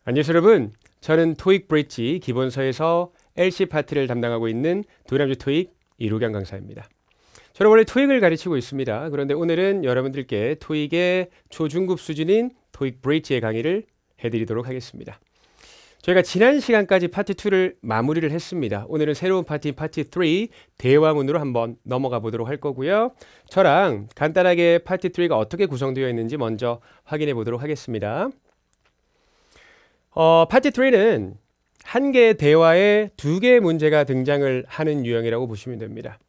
안녕하세요 여러분. 저는 토익 브릿지 기본서에서 LC 파트를 담당하고 있는 도남주 토익 이루경 강사입니다. 저는 원래 토익을 가르치고 있습니다. 그런데 오늘은 여러분들께 토익의 초중급 수준인 토익 브릿지의 강의를 해드리도록 하겠습니다. 저희가 지난 시간까지 파트 2를 마무리를 했습니다. 오늘은 새로운 파트인 파트 3 대화문으로 한번 넘어가 보도록 할 거고요. 저랑 간단하게 파트 3가 어떻게 구성되어 있는지 먼저 확인해 보도록 하겠습니다. 파트 3는 한 개의 대화에 두 개의 문제가 등장을 하는 유형이라고 보시면 됩니다.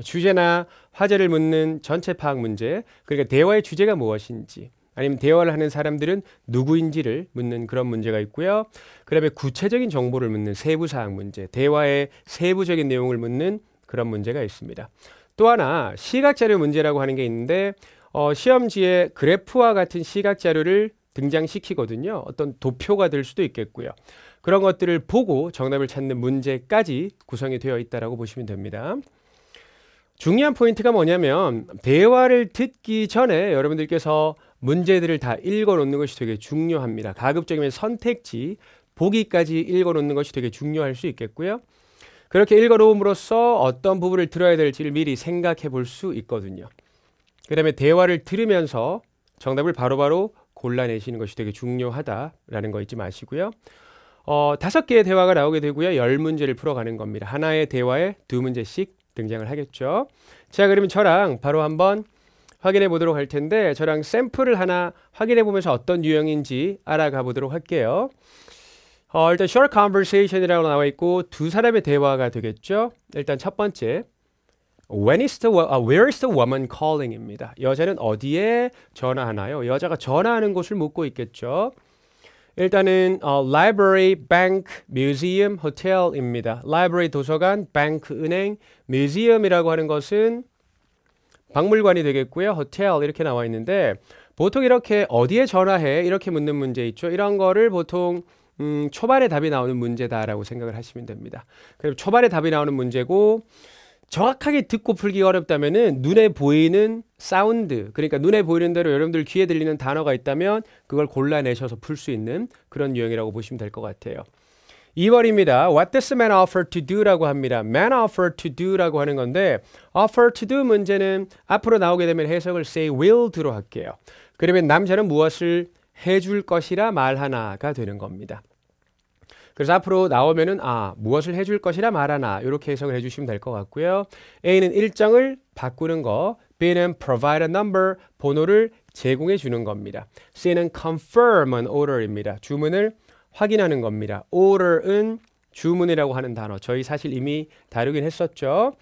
주제나 화제를 묻는 전체 파악 문제, 그러니까 대화의 주제가 무엇인지, 아니면 대화를 하는 사람들은 누구인지를 묻는 그런 문제가 있고요. 그 다음에 구체적인 정보를 묻는 세부사항 문제, 대화의 세부적인 내용을 묻는 그런 문제가 있습니다. 또 하나 시각자료 문제라고 하는 게 있는데 시험지에 그래프와 같은 시각자료를 등장시키거든요. 어떤 도표가 될 수도 있겠고요. 그런 것들을 보고 정답을 찾는 문제까지 구성이 되어 있다고 보시면 됩니다. 중요한 포인트가 뭐냐면 대화를 듣기 전에 여러분들께서 문제들을 다 읽어 놓는 것이 되게 중요합니다. 가급적이면 선택지, 보기까지 읽어 놓는 것이 되게 중요할 수 있겠고요. 그렇게 읽어 놓음으로써 어떤 부분을 들어야 될지를 미리 생각해 볼 수 있거든요. 그 다음에 대화를 들으면서 정답을 바로바로 골라내시는 것이 되게 중요하다라는 거 잊지 마시고요. 5개의 대화가 나오게 되고요. 10문제를 풀어가는 겁니다. 하나의 대화에 2문제씩 등장을 하겠죠. 자, 그러면 저랑 바로 한번 확인해 보도록 할 텐데 저랑 샘플을 하나 확인해 보면서 어떤 유형인지 알아가 보도록 할게요. 일단 short conversation이라고 나와 있고 두 사람의 대화가 되겠죠. 일단 첫 번째 where is the woman calling입니다. 여자는 어디에 전화하나요? 여자가 전화하는 곳을 묻고 있겠죠. 일단은 library, bank, museum, hotel입니다. library 도서관, bank 은행, museum이라고 하는 것은 박물관이 되겠고요. hotel 이렇게 나와 있는데 보통 이렇게 어디에 전화해 이렇게 묻는 문제 있죠. 이런 거를 보통 초반에 답이 나오는 문제다라고 생각을 하시면 됩니다. 그럼 초반에 답이 나오는 문제고 정확하게 듣고 풀기 어렵다면은 눈에 보이는 사운드, 그러니까 눈에 보이는 대로 여러분들 귀에 들리는 단어가 있다면 그걸 골라내셔서 풀 수 있는 그런 유형이라고 보시면 될 것 같아요. 2번입니다. What does the man offer to do라고 합니다. Man offer to do라고 하는 건데 offer to do 문제는 앞으로 나오게 되면 해석을 say will do로 할게요. 그러면 남자는 무엇을 해줄 것이라 말하나가 되는 겁니다. 그래서 앞으로 나오면은 무엇을 해줄 것이라 말하나 이렇게 해석을 해주시면 될 것 같고요. A는 일정을 바꾸는 거, B는 provide a number, 번호를 제공해 주는 겁니다. C는 confirm an order입니다. 주문을 확인하는 겁니다. order은 주문이라고 하는 단어. 저희 사실 이미 다루긴 했었죠.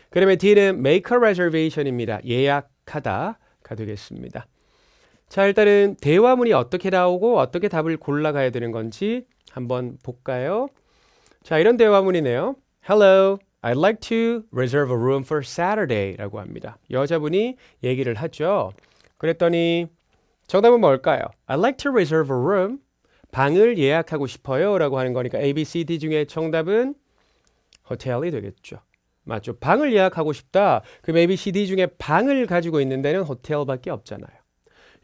그러면 D는 make a reservation입니다. 예약하다가 되겠습니다. 자, 일단은 대화문이 어떻게 나오고 어떻게 답을 골라가야 되는 건지 한번 볼까요? 자, 이런 대화문이네요. Hello, I'd like to reserve a room for Saturday 라고 합니다. 여자분이 얘기를 하죠. 그랬더니 정답은 뭘까요? I'd like to reserve a room. 방을 예약하고 싶어요 라고 하는 거니까 A, B, C, D 중에 정답은 호텔이 되겠죠. 맞죠? 방을 예약하고 싶다. 그럼 A, B, C, D 중에 방을 가지고 있는 데는 호텔밖에 없잖아요.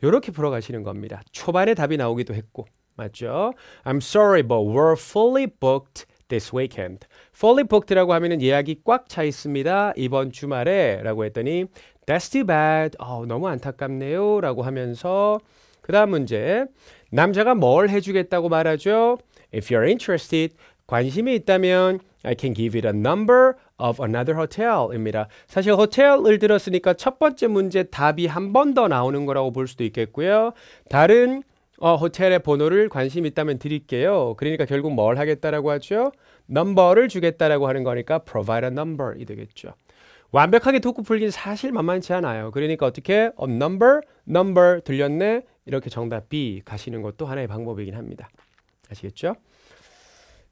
이렇게 풀어가시는 겁니다. 초반에 답이 나오기도 했고. 맞죠? I'm sorry, but we're fully booked this weekend. fully booked라고 하면은 예약이 꽉 차 있습니다. 이번 주말에 라고 했더니 That's too bad. 너무 안타깝네요. 라고 하면서 그 다음 문제 남자가 뭘 해주겠다고 말하죠? If you're interested, 관심이 있다면 I can give you the number of another hotel입니다. 사실 호텔을 들었으니까 첫 번째 문제 답이 한 번 더 나오는 거라고 볼 수도 있겠고요. 다른 호텔의 번호를 관심 있다면 드릴게요. 그러니까 결국 뭘 하겠다라고 하죠? 넘버를 주겠다라고 하는 거니까 provide a number이 되겠죠. 완벽하게 듣고 풀긴 사실 만만치 않아요. 그러니까 어떻게? number 들렸네? 이렇게 정답 B 가시는 것도 하나의 방법이긴 합니다. 아시겠죠?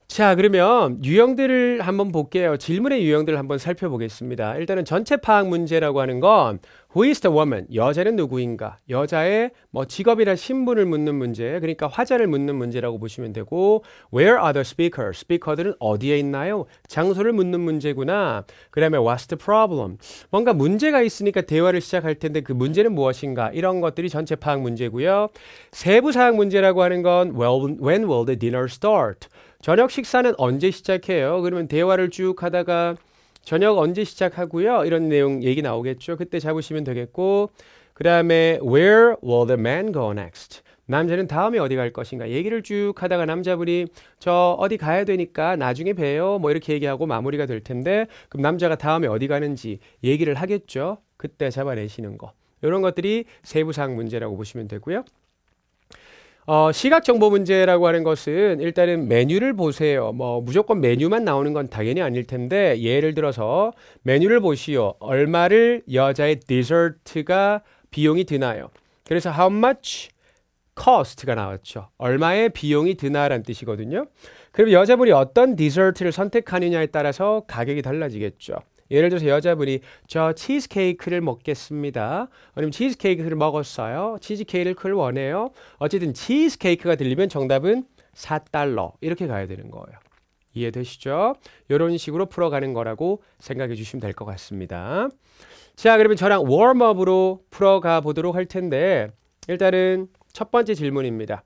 자, 그러면 유형들을 한번 볼게요. 질문의 유형들을 한번 살펴보겠습니다. 일단은 전체 파악 문제라고 하는 건 Who is the woman? 여자는 누구인가? 여자의 뭐 직업이나 신분을 묻는 문제, 그러니까 화자를 묻는 문제라고 보시면 되고 Where are the speakers? 스피커들은 어디에 있나요? 장소를 묻는 문제구나. 그 다음에 What's the problem? 뭔가 문제가 있으니까 대화를 시작할 텐데 그 문제는 무엇인가? 이런 것들이 전체 파악 문제고요. 세부 사항 문제라고 하는 건 When will the dinner start? 저녁 식사는 언제 시작해요? 그러면 대화를 쭉 하다가 저녁 언제 시작하고요? 이런 내용 얘기 나오겠죠. 그때 잡으시면 되겠고 그 다음에 Where will the man go next? 남자는 다음에 어디 갈 것인가? 얘기를 쭉 하다가 남자분이 저 어디 가야 되니까 나중에 봬요. 뭐 이렇게 얘기하고 마무리가 될 텐데 그럼 남자가 다음에 어디 가는지 얘기를 하겠죠. 그때 잡아내시는 거. 이런 것들이 세부사항 문제라고 보시면 되고요. 시각 정보 문제라고 하는 것은 일단은 메뉴를 보세요. 뭐 무조건 메뉴만 나오는 건 당연히 아닐 텐데 예를 들어서 메뉴를 보시오. 얼마를 여자의 디저트가 비용이 드나요? 그래서 how much cost가 나왔죠. 얼마의 비용이 드나라는 뜻이거든요. 그럼 여자분이 어떤 디저트를 선택하느냐에 따라서 가격이 달라지겠죠. 예를 들어서 여자분이 저 치즈케이크를 먹겠습니다. 아니면 치즈케이크를 먹었어요. 치즈케이크를 원해요. 어쨌든 치즈케이크가 들리면 정답은 4달러 이렇게 가야 되는 거예요. 이해되시죠? 이런 식으로 풀어가는 거라고 생각해 주시면 될 것 같습니다. 자, 그러면 저랑 웜업으로 풀어가 보도록 할 텐데 일단은 첫 번째 질문입니다.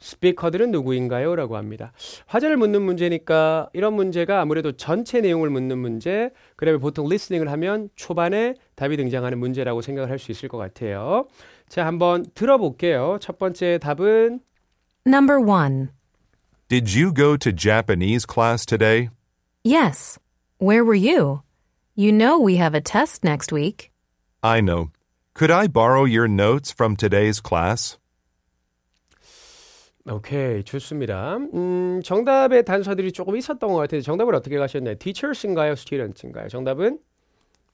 스피커들은 누구인가요? 라고 합니다. 화제를 묻는 문제니까 이런 문제가 아무래도 전체 내용을 묻는 문제, 그 다음에 보통 리스닝을 하면 초반에 답이 등장하는 문제라고 생각을 할 수 있을 것 같아요. 자, 한번 들어볼게요. 첫 번째 답은 Number 1. Did you go to Japanese class today? Yes. Where were you? You know we have a test next week. I know. Could I borrow your notes from today's class? 오케이, 좋습니다. 정답의 단서들이 조금 있었던 것 같은데 정답을 어떻게 가셨나요? teachers인가요? students인가요? 정답은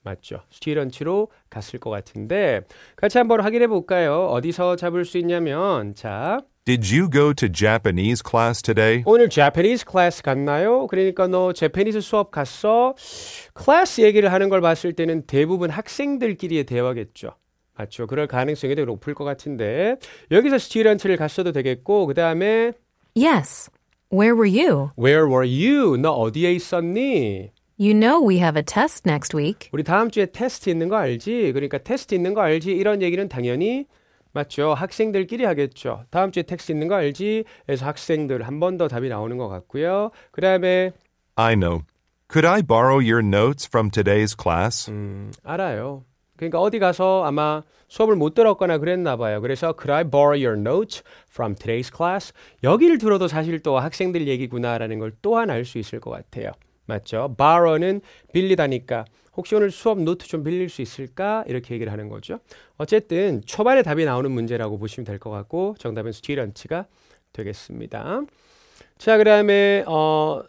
맞죠. student로 갔을 것 같은데 같이 한번 확인해 볼까요? 어디서 잡을 수 있냐면 자, Did you go to Japanese class today? 오늘 Japanese class 갔나요? 그러니까 너 재패니스 수업 갔어? 클래스 얘기를 하는 걸 봤을 때는 대부분 학생들끼리의 대화겠죠. 맞죠. 그럴 가능성이 되게 높을 것 같은데 여기서 student를 갔어도 되겠고 그 다음에 Yes. Where were you? Where were you? 너 어디에 있었니? You know we have a test next week. 우리 다음 주에 테스트 있는 거 알지? 그러니까 테스트 있는 거 알지? 이런 얘기는 당연히 맞죠. 학생들끼리 하겠죠. 다음 주에 테스트 있는 거 알지? 그래서 학생들 한 번 더 답이 나오는 것 같고요. 그 다음에 I know. Could I borrow your notes from today's class? 알아요. 그러니까 어디 가서 아마 수업을 못 들었거나 그랬나 봐요. 그래서 Could I borrow your notes from today's class? 여기를 들어도 사실 또 학생들 얘기구나라는 걸 또한 알 수 있을 것 같아요. 맞죠? borrow는 빌리다니까 혹시 오늘 수업 노트 좀 빌릴 수 있을까? 이렇게 얘기를 하는 거죠. 어쨌든 초반에 답이 나오는 문제라고 보시면 될 것 같고 정답은 student가 되겠습니다. 자, 그 다음에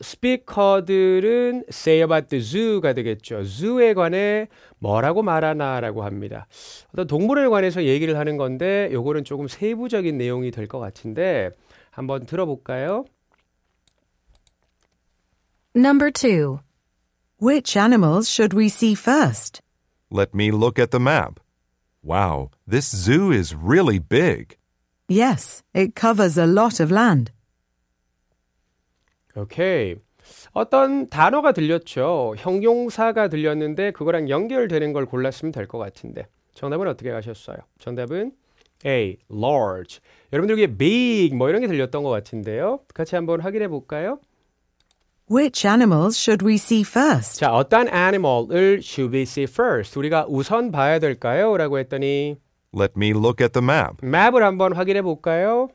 스피커들은 say about the zoo가 되겠죠. zoo에 관해 뭐라고 말하나라고 합니다. 어떤 동물에 관해서 얘기를 하는 건데 요거는 조금 세부적인 내용이 될 것 같은데 한번 들어볼까요? Number 2. Which animals should we see first? Let me look at the map. Wow, this zoo is really big. Yes, it covers a lot of land. 오케이. 어떤 단어가 들렸죠. 형용사가 들렸는데 그거랑 연결되는 걸 골랐으면 될 것 같은데 정답은 어떻게 가셨어요? 정답은 A. large. 여러분들 여기 big 뭐 이런 게 들렸던 것 같은데요. 같이 한번 확인해 볼까요? Which animals should we see first? 자, 어떤 animal을 should we see first? 우리가 우선 봐야 될까요? 라고 했더니 Let me look at the map. 맵을 한번 확인해 볼까요?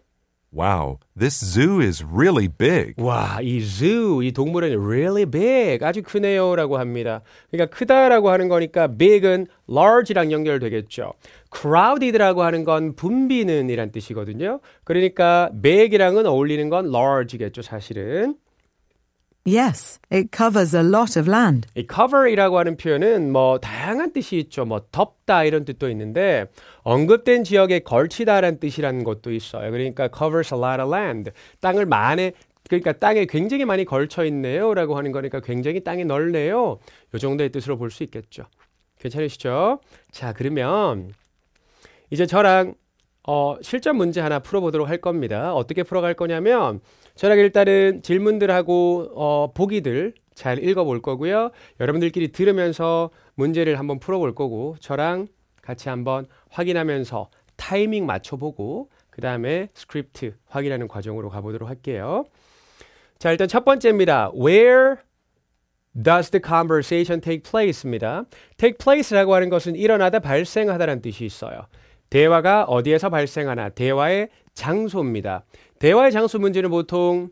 Wow, this zoo is really big. 와, 이 zoo, 이 동물은 really big, 아주 크네요 라고 합니다. 그러니까 크다라고 하는 거니까 big은 large랑 연결되겠죠. crowded라고 하는 건 붐비는 이란 뜻이거든요. 그러니까 big이랑은 어울리는 건 large겠죠, 사실은. Yes, it covers a lot of land. 이 cover이라고 하는 표현은 뭐 다양한 뜻이 있죠. 뭐 덮다 이런 뜻도 있는데 언급된 지역에 걸치다라는 뜻이라는 것도 있어요. 그러니까 covers a lot of land. 땅을 그러니까 땅에 굉장히 많이 걸쳐 있네요 라고 하는 거니까 굉장히 땅이 넓네요. 이 정도의 뜻으로 볼 수 있겠죠. 괜찮으시죠? 자, 그러면 이제 저랑 실전 문제 하나 풀어보도록 할 겁니다. 어떻게 풀어갈 거냐면 저랑 일단은 질문들하고 보기들 잘 읽어볼 거고요. 여러분들끼리 들으면서 문제를 한번 풀어볼 거고 저랑 같이 한번 확인하면서 타이밍 맞춰보고 그 다음에 스크립트 확인하는 과정으로 가보도록 할게요. 자, 일단 첫 번째입니다. Where does the conversation take place입니다. take place라고 하는 것은 일어나다 발생하다라는 뜻이 있어요. 대화가 어디에서 발생하나 대화의 장소입니다. 대화의 장소 문제는 보통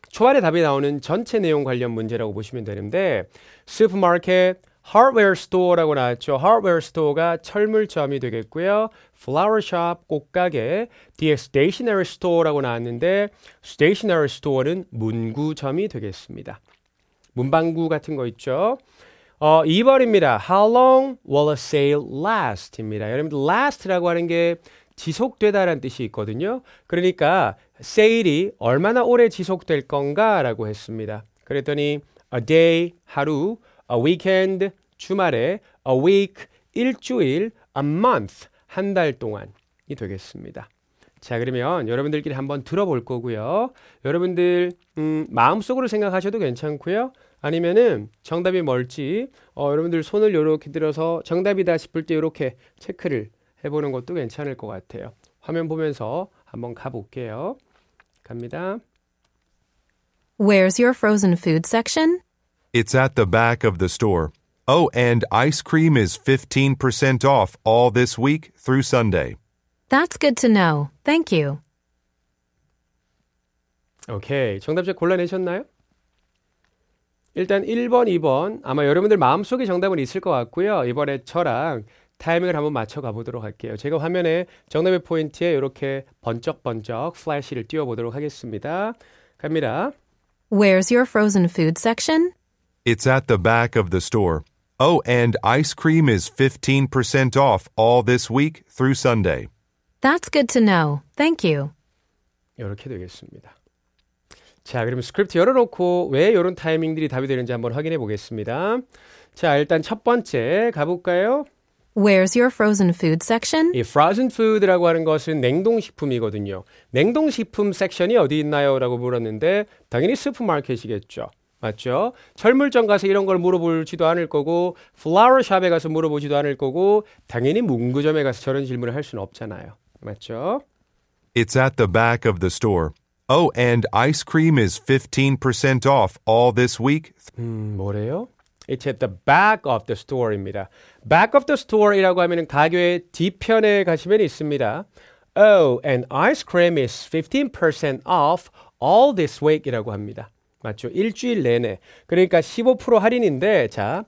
초반에 답이 나오는 전체 내용 관련 문제라고 보시면 되는데 슈퍼마켓, hardware store라고 나왔죠. hardware store가 철물점이 되겠고요. flower shop, 꽃가게, 뒤에 stationery store라고 나왔는데 stationery store는 문구점이 되겠습니다. 문방구 같은 거 있죠. 2번입니다. How long will a sale last? 입니다. 여러분들 last라고 하는 게 지속되다라는 뜻이 있거든요. 그러니까 세일이 얼마나 오래 지속될 건가 라고 했습니다. 그랬더니 a day, 하루, a weekend, 주말에, a week, 일주일, a month, 한 달 동안이 되겠습니다. 자, 그러면 여러분들끼리 한번 들어볼 거고요. 여러분들 마음속으로 생각하셔도 괜찮고요. 아니면은 정답이 뭘지 여러분들 손을 이렇게 들어서 정답이다 싶을 때 이렇게 체크를 해보는 것도 괜찮을 것 같아요. 화면 보면서 한번 가볼게요. 갑니다. Where's your frozen food section? It's at the back of the store. Oh, and ice cream is 15% off all this week through Sunday. That's good to know. Thank you. 오케이. 정답자 골라내셨나요? 일단 1번, 2번 아마 여러분들 마음속에 정답은 있을 것 같고요. 이번에 저랑 타이밍을 한번 맞춰가 보도록 할게요. 제가 화면에 정답의 포인트에 이렇게 번쩍번쩍 플래시를 띄워보도록 하겠습니다. 갑니다. Where's your frozen food section? It's at the back of the store. Oh, and ice cream is 15% off all this week through Sunday. That's good to know. Thank you. 이렇게 되겠습니다. 자, 그러면 스크립트 열어놓고 왜 이런 타이밍들이 답이 되는지 한번 확인해 보겠습니다. 자, 일단 첫 번째 가볼까요? Where's your frozen food section? 이 frozen food라고 하는 것은 냉동식품이거든요. 냉동식품 섹션이 어디 있나요? 라고 물었는데 당연히 슈퍼마켓이겠죠. 맞죠? 철물점 가서 이런 걸 물어보지도 않을 거고 플라워 샵에 가서 물어보지도 않을 거고 당연히 문구점에 가서 저런 질문을 할 수는 없잖아요. 맞죠? It's at the back of the store. Oh, and ice cream is 15% off all this week. 뭐래요? It's at the back of the store입니다. back of the store이라고 하면은 가게의 뒤편에 가시면 있습니다. Oh, and ice cream is 15% off all this week이라고 합니다. 맞죠? 일주일 내내. 그러니까 15% 할인인데 자,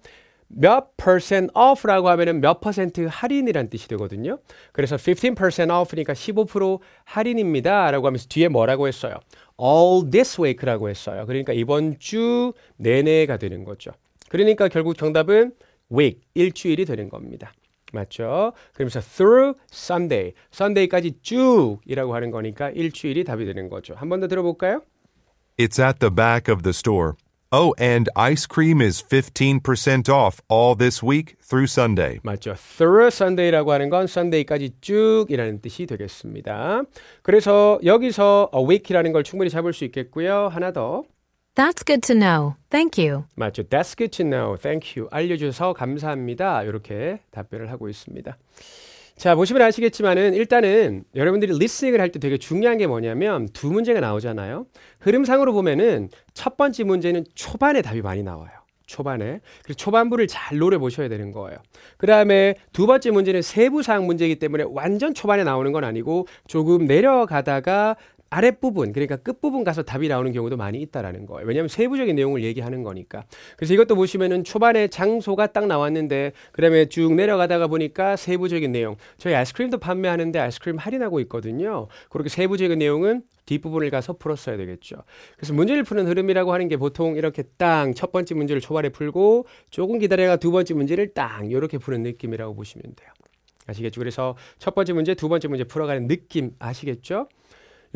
몇 percent off라고 하면은 몇 퍼센트 할인이란 뜻이 되거든요. 그래서 15% off니까 15% 할인입니다. 라고 하면서 뒤에 뭐라고 했어요? All this week라고 했어요. 그러니까 이번 주 내내가 되는 거죠. 그러니까 결국 정답은 week, 일주일이 되는 겁니다. 맞죠? 그러면서 through Sunday, Sunday까지 쭉이라고 하는 거니까 일주일이 답이 되는 거죠. 한 번 더 들어볼까요? It's at the back of the store. Oh, and ice cream is 15% off all this week through Sunday. 맞죠. through Sunday라고 하는 건 Sunday까지 쭉이라는 뜻이 되겠습니다. 그래서 여기서 a week이라는 걸 충분히 잡을 수 있겠고요. 하나 더. That's good to know. Thank you. 맞죠. That's good to know. Thank you. 알려주셔서 감사합니다. 이렇게 답변을 하고 있습니다. 자, 보시면 아시겠지만은 일단은 여러분들이 리스닝을 할 때 되게 중요한 게 뭐냐면 두 문제가 나오잖아요. 흐름상으로 보면은 첫 번째 문제는 초반에 답이 많이 나와요. 초반에. 그래서 초반부를 잘 노려보셔야 되는 거예요. 그 다음에 두 번째 문제는 세부사항 문제이기 때문에 완전 초반에 나오는 건 아니고 조금 내려가다가 아랫부분, 그러니까 끝부분 가서 답이 나오는 경우도 많이 있다라는 거예요. 왜냐하면 세부적인 내용을 얘기하는 거니까. 그래서 이것도 보시면은 초반에 장소가 딱 나왔는데 그다음에 쭉 내려가다가 보니까 세부적인 내용. 저희 아이스크림도 판매하는데 아이스크림 할인하고 있거든요. 그렇게 세부적인 내용은 뒷부분을 가서 풀었어야 되겠죠. 그래서 문제를 푸는 흐름이라고 하는 게 보통 이렇게 땅 첫 번째 문제를 초반에 풀고 조금 기다려가 두 번째 문제를 땅 이렇게 푸는 느낌이라고 보시면 돼요. 아시겠죠? 그래서 첫 번째 문제, 두 번째 문제 풀어가는 느낌 아시겠죠?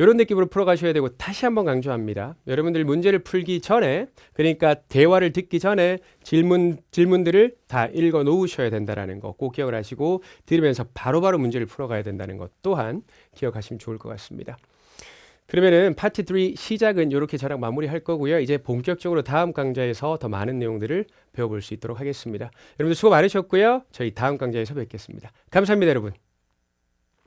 이런 느낌으로 풀어가셔야 되고 다시 한번 강조합니다. 여러분들 문제를 풀기 전에 그러니까 대화를 듣기 전에 질문들을 다 읽어 놓으셔야 된다는 거 꼭 기억을 하시고 들으면서 바로바로 문제를 풀어가야 된다는 것 또한 기억하시면 좋을 것 같습니다. 그러면은 파트 3 시작은 이렇게 저랑 마무리할 거고요. 이제 본격적으로 다음 강좌에서 더 많은 내용들을 배워볼 수 있도록 하겠습니다. 여러분들 수고 많으셨고요. 저희 다음 강좌에서 뵙겠습니다. 감사합니다, 여러분.